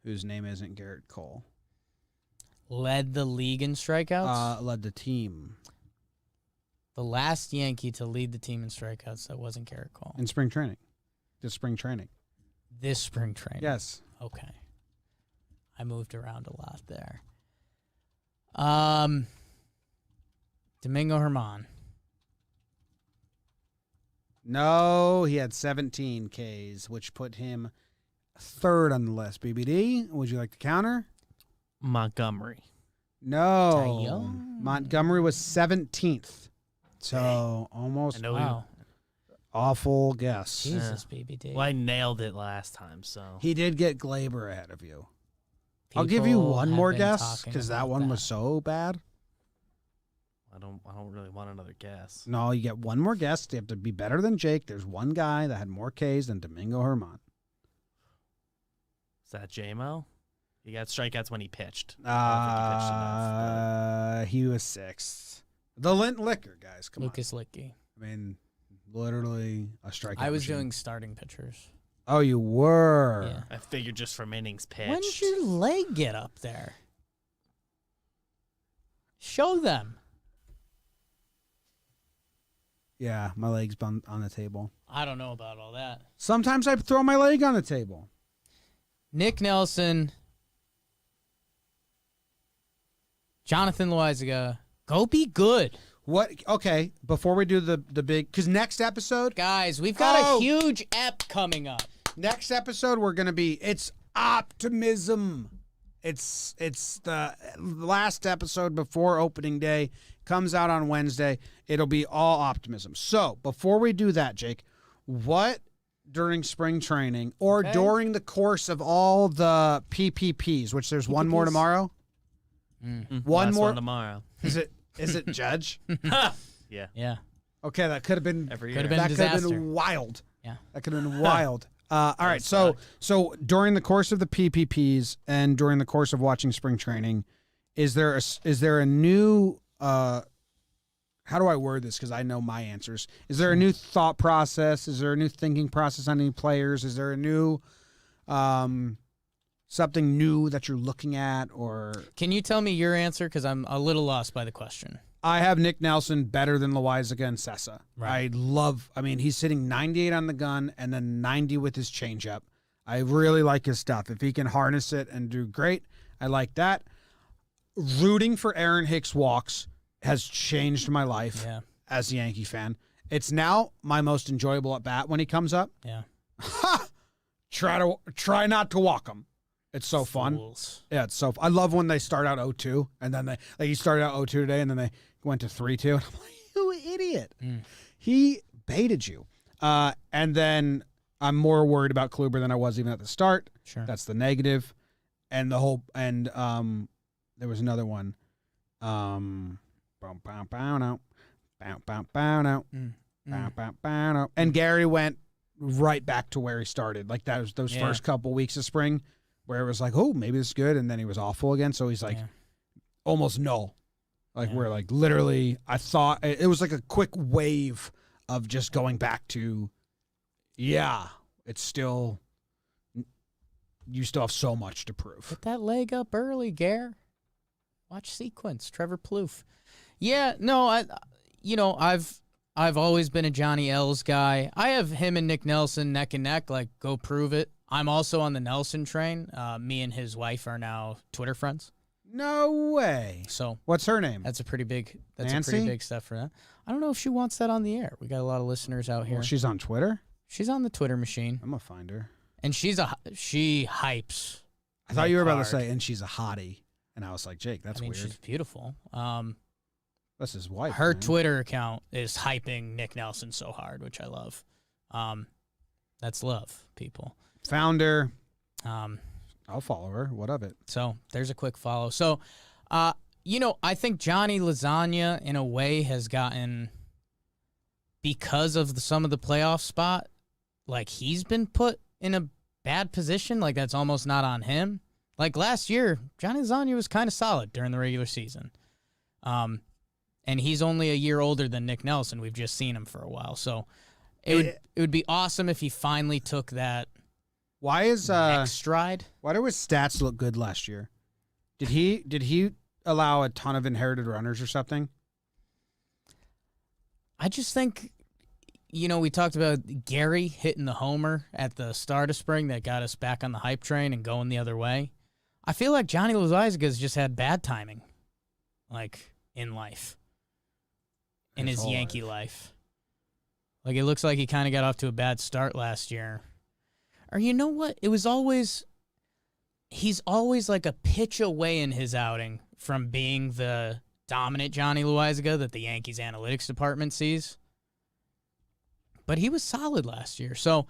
A: whose name isn't Garrett Cole?
C: Led the league in strikeouts.
A: Led the team
C: The last Yankee to lead the team in strikeouts that wasn't Garrett Cole.
A: in spring training. This spring training.
C: This spring training.
A: Yes.
C: Okay. I moved around a lot there. Domingo Germán.
A: No, he had 17 Ks, which put him 3rd on the list. BBD, would you like to counter?
D: Montgomery.
A: No.
C: Tyone.
A: Montgomery was 17th. So
D: I
A: almost
D: know
C: Wow.
A: awful guess.
C: Jesus, BBD.
D: Well, I nailed it last time, so
A: He did get Glaber ahead of you. I'll give you one
C: People
A: more
C: have been
A: guess
C: talking
A: because that
C: about
A: one was so bad.
D: I don't really want another guess.
A: No, you get one more guess. You have to be better than Jake. There's one guy that had more Ks than Domingo Herman.
D: Is that J-Mo? He got strikeouts when he pitched. I don't think he pitched enough,
A: He was 6th. The Lint Liquor, guys. Come
C: Lucas Licky.
A: on. I mean, literally a strikeout.
C: I was
A: machine.
C: doing starting pitchers.
A: Oh, you were.
C: Yeah.
D: but I figured just from innings pitched.
C: When did your leg get up there? Show them.
A: Yeah, my leg's on the table.
C: I don't know about all that.
A: Sometimes I throw my leg on the table.
C: Nick Nelson, Jonathan Loizaga, go be good.
A: What? Okay, before we do the big, because next episode,
C: Guys, we've got
A: Oh.
C: a huge ep coming up.
A: we're gonna be. It's optimism. It's the last episode before opening day. Comes out on Wednesday. It'll be all optimism. So before we do that, Jake, what during spring training or
C: Okay.
A: during the course of all the PPPs, which there's one more
C: PPPs?
A: tomorrow?
D: Mhm.
A: One
D: Last
A: more-
D: one tomorrow.
A: Is it Judge?
D: Yeah.
C: Yeah.
A: Okay, that could have been
D: Every
C: Could have
D: year.
C: been
A: that could have
C: disaster.
A: been wild.
C: Yeah.
A: That could have been wild. All right,
D: would
A: so
D: suck.
A: during the course of the PPPs and during the course of watching spring training, is there a new how do I word this? Because I know my answers. Is there a new thought process? Is there a new thinking process on any players? Is there a new something new that you're looking at? Or
C: Can you tell me your answer? Because I'm a little lost by the question.
A: I have Nick Nelson better than Loizaga and Sessa.
C: Right.
A: I mean, he's sitting 98 on the gun and then 90 with his changeup. I really like his stuff. If he can harness it and do great, I like that. Rooting for Aaron Hicks walks has changed my life
C: Yeah.
A: as a Yankee fan. It's now my most enjoyable at bat when he comes up.
C: Yeah.
A: Try not to walk him. It's so fun.
C: Fools.
A: Yeah, it's so. I love when they start out 0-2 and then he started out 0-2 today and then they went to 3-2 and I'm like, you idiot. He baited you. And then I'm more worried about Kluber than I was even at the start.
C: Sure.
A: That's the negative. And there was another one. And Gary went right back to where he started. Like that was those
C: Yeah.
A: first couple weeks of spring where it was like, oh, maybe this is good. And then he was awful again. So he's like
C: Yeah.
A: almost null. Like
C: Yeah.
A: we're like literally, I thought it was like a quick wave of just going back to, yeah, it's still, you still have so much to prove.
C: Put that leg up early, Gare. Watch sequence, Trevor Plouffe. Yeah, no, I've always been a Johnny L's guy. I have him and Nick Nelson neck and neck. Like, go prove it. I'm also on the Nelson train. Me and his wife are now Twitter friends.
A: No way.
C: So
A: What's her name?
C: that's a pretty big. That's
A: Nancy?
C: a pretty big step for that. I don't know if she wants that on the air. We got a lot of listeners out here.
A: Well, she's on Twitter.
C: She's on the Twitter machine,
A: I'm gonna find her.
C: and she hypes.
A: I thought you were about to
C: Hard.
A: say, and she's a hottie, and I was like, Jake, that's
C: I mean,
A: weird.
C: she's beautiful.
A: That's his wife.
C: Her
A: man.
C: Twitter account is hyping Nick Nelson so hard, which I love. That's love, people.
A: Found her.
C: Um,
A: I'll follow her. What of it?
C: so there's a quick follow. So, I think Johnny Lasagna in a way has gotten, because of some of the playoff spot, like he's been put in a bad position. Like that's almost not on him. Like last year, Johnny Lasagna was kind of solid during the regular season. And he's only a year older than Nick Nelson. We've just seen him for a while. So it would be awesome if he finally took that
A: Why is
C: next stride.
A: why do his stats look good last year? Did he allow a ton of inherited runners or something?
C: I just think, we talked about Gary hitting the homer at the start of spring that got us back on the hype train and going the other way. I feel like Johnny Loizaga just had bad timing, like, in life. In his
A: whole
C: Yankee life. Like, it looks like he kind of got off to a bad start last year. Or you know what? He's always like a pitch away in his outing from being the dominant Johnny Loizaga that the Yankees analytics department sees. But he was solid last year. So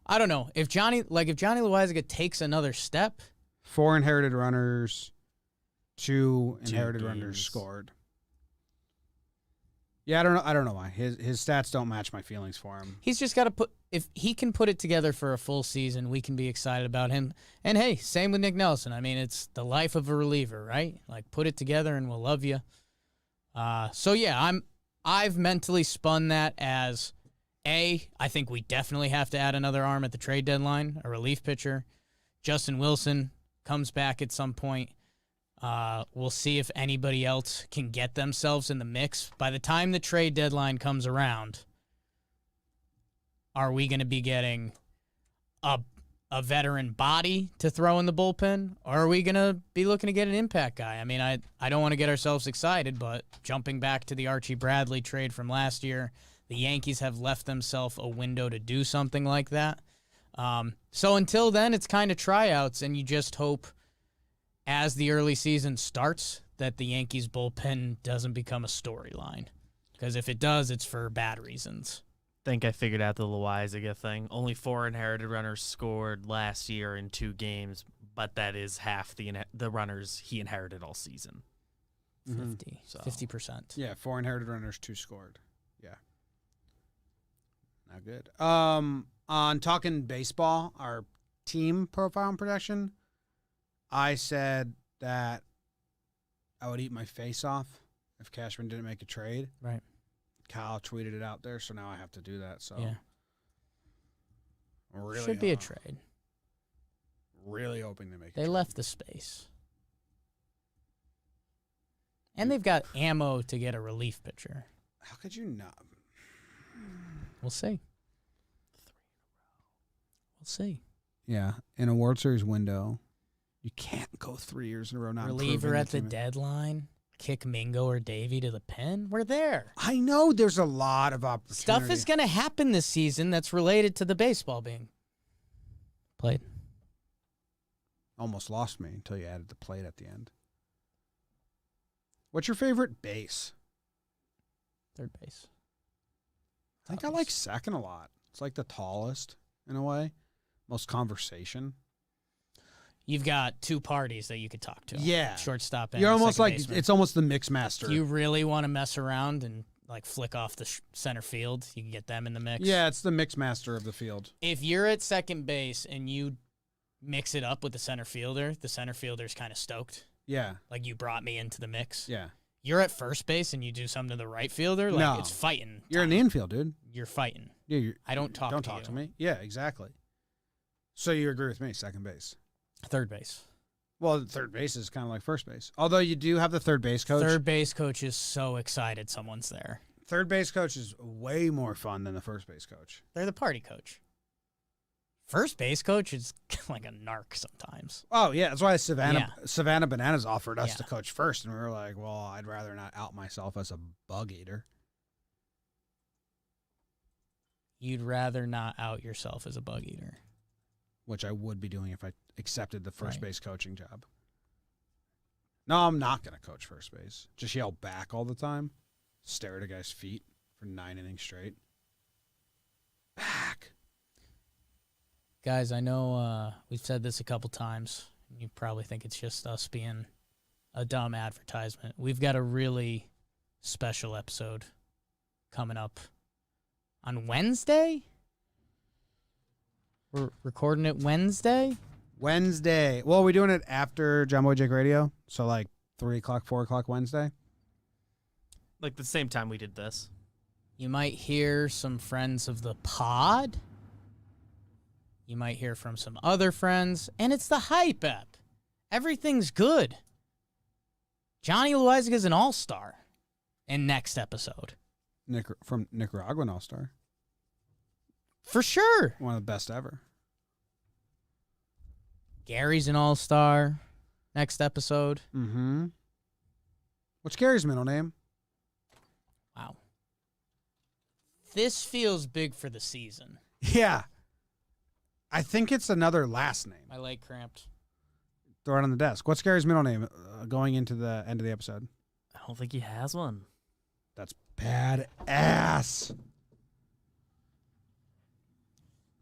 C: I don't know. If Johnny Loizaga takes another step,
A: 4 inherited runners, 2 inherited
D: games.
A: runners scored. Yeah, I don't know why. His stats don't match my feelings for him.
C: he's just got to if he can put it together for a full season, we can be excited about him. And hey, same with Nick Nelson. I mean, it's the life of a reliever, right? Like, put it together and we'll love you. So yeah, I've mentally spun that as I think we definitely have to add another arm at the trade deadline, a relief pitcher. Justin Wilson comes back at some point. We'll see if anybody else can get themselves in the mix. By the time the trade deadline comes around, are we going to be getting a veteran body to throw in the bullpen, or are we going to be looking to get an impact guy? I mean, I don't want to get ourselves excited, but jumping back to the Archie Bradley trade from last year, the Yankees have left themselves a window to do something like that. So until then, it's kind of tryouts, and you just hope as the early season starts that the Yankees bullpen doesn't become a storyline. Because if it does, it's for bad reasons.
D: Think I figured out the Loizaga thing. Only 4 inherited runners scored last year in 2 games, but that is half the runners he inherited all season.
C: 50%.
A: Yeah, 4 inherited runners, 2 scored. Yeah. Not good. On Talkin Baseball, our team profile and production, I said that I would eat my face off if Cashman didn't make a trade.
C: Right.
A: Kyle tweeted it out there, so now I have to do that. So
C: Yeah.
A: I'm really
C: Should be a trade.
A: Really hoping they make.
C: They left the space. And they've got ammo to get a relief pitcher.
A: How could you not?
C: We'll see. We'll see.
A: Yeah, in a World Series window, you can't go 3 years in a row not
C: Reliever
A: improving
C: at the
A: team.
C: deadline. Kick Mingo or Davey to the pen. We're there.
A: I know there's a lot of opportunity.
C: Stuff is going to happen this season that's related to the baseball being played.
A: Almost lost me until you added the plate at the end. What's your favorite base?
C: Third base.
A: I think I like second a lot. It's like the tallest in a way. Most conversation.
C: You've got 2 parties that you could talk to.
A: Yeah.
C: Shortstop and
A: You're almost
C: second
A: like,
C: baseman.
A: it's almost the mix master.
C: If you really want to mess around and like flick off the center field, you can get them in the mix.
A: Yeah, it's the mix master of the field.
C: If you're at second base and you mix it up with the center fielder's kind of stoked.
A: Yeah.
C: Like, you brought me into the mix.
A: Yeah.
C: You're at first base and you do something to the right fielder, like,
A: No.
C: it's fighting.
A: You're in the infield, dude.
C: You're fighting.
A: Yeah,
C: I don't talk
A: Don't
C: to
A: talk
C: you.
A: to me. Yeah, exactly. So you agree with me, second base.
C: Third base.
A: Well, third base is kind of like first base. Although you do have the third base coach.
C: Third base coach is so excited someone's there.
A: Third base coach is way more fun than the first base coach.
C: They're the party coach. First base coach is like a narc sometimes.
A: Oh, yeah. That's why Savannah Bananas offered us
C: Yeah.
A: to coach first. And we were like, well, I'd rather not out myself as a bug eater.
C: You'd rather not out yourself as a bug eater.
A: Which I would be doing if I accepted the first
C: Right.
A: base coaching job. No, I'm not going to coach first base. Just yell back all the time. Stare at a guy's feet for 9 innings straight. Back.
C: Guys, I know we've said this a couple times. You probably think it's just us being a dumb advertisement. We've got a really special episode coming up on Wednesday. We're recording it Wednesday.
A: Wednesday. Well, we're doing it after John Boy Jake Radio. So like 3 o'clock, 4 o'clock Wednesday.
D: Like the same time we did this.
C: You might hear some friends of the pod. You might hear from some other friends. And it's the Hype app. Everything's good. Johnny Loizaga is an all-star in next episode.
A: From Nicaraguan All-Star.
C: For sure.
A: One of the best ever.
C: Gary's an all-star next episode.
A: Mm-hmm. What's Gary's middle name?
C: Wow. This feels big for the season.
A: Yeah. I think it's another last name.
C: My leg cramped.
A: Throw it on the desk. What's Gary's middle name going into the end of the episode?
D: I don't think he has one.
A: That's badass.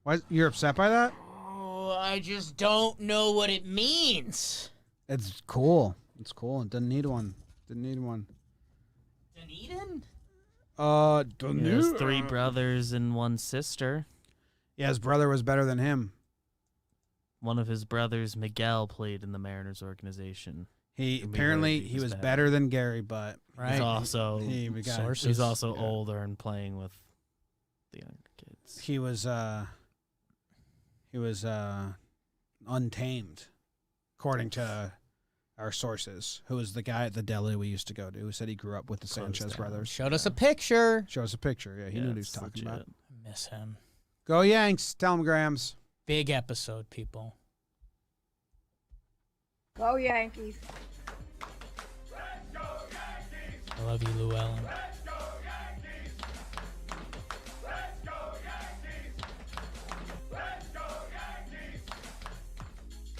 A: Why? You're upset by that?
C: Oh, I just don't know what it means.
A: It's cool. It's cool. It doesn't need one. Didn't need one.
C: Dunedin?
A: Dunedin.
D: He has 3 brothers and 1 sister.
A: Yeah, his brother was better than him.
D: One of his brothers, Miguel, played in the Mariners organization.
A: He
D: And we
A: apparently
D: heard
A: he was
D: bad.
A: better than Gary, but
C: Right.
D: He's also
A: we got
C: Sources.
D: he's also
A: Yeah.
D: older and playing with the younger kids.
A: he was untamed, according to our sources. Who was the guy at the deli we used to go to? Who said he grew up with the
D: Closed
A: Sanchez
D: down.
A: brothers?
C: Showed us a picture.
A: Show us a picture. Yeah, he knew what he was
D: it's
A: talking about.
D: legit.
C: I miss him.
A: Go Yanks! Tell him Grams.
C: Big episode, people.
F: Go Yankees.
C: I love you, Llewellyn.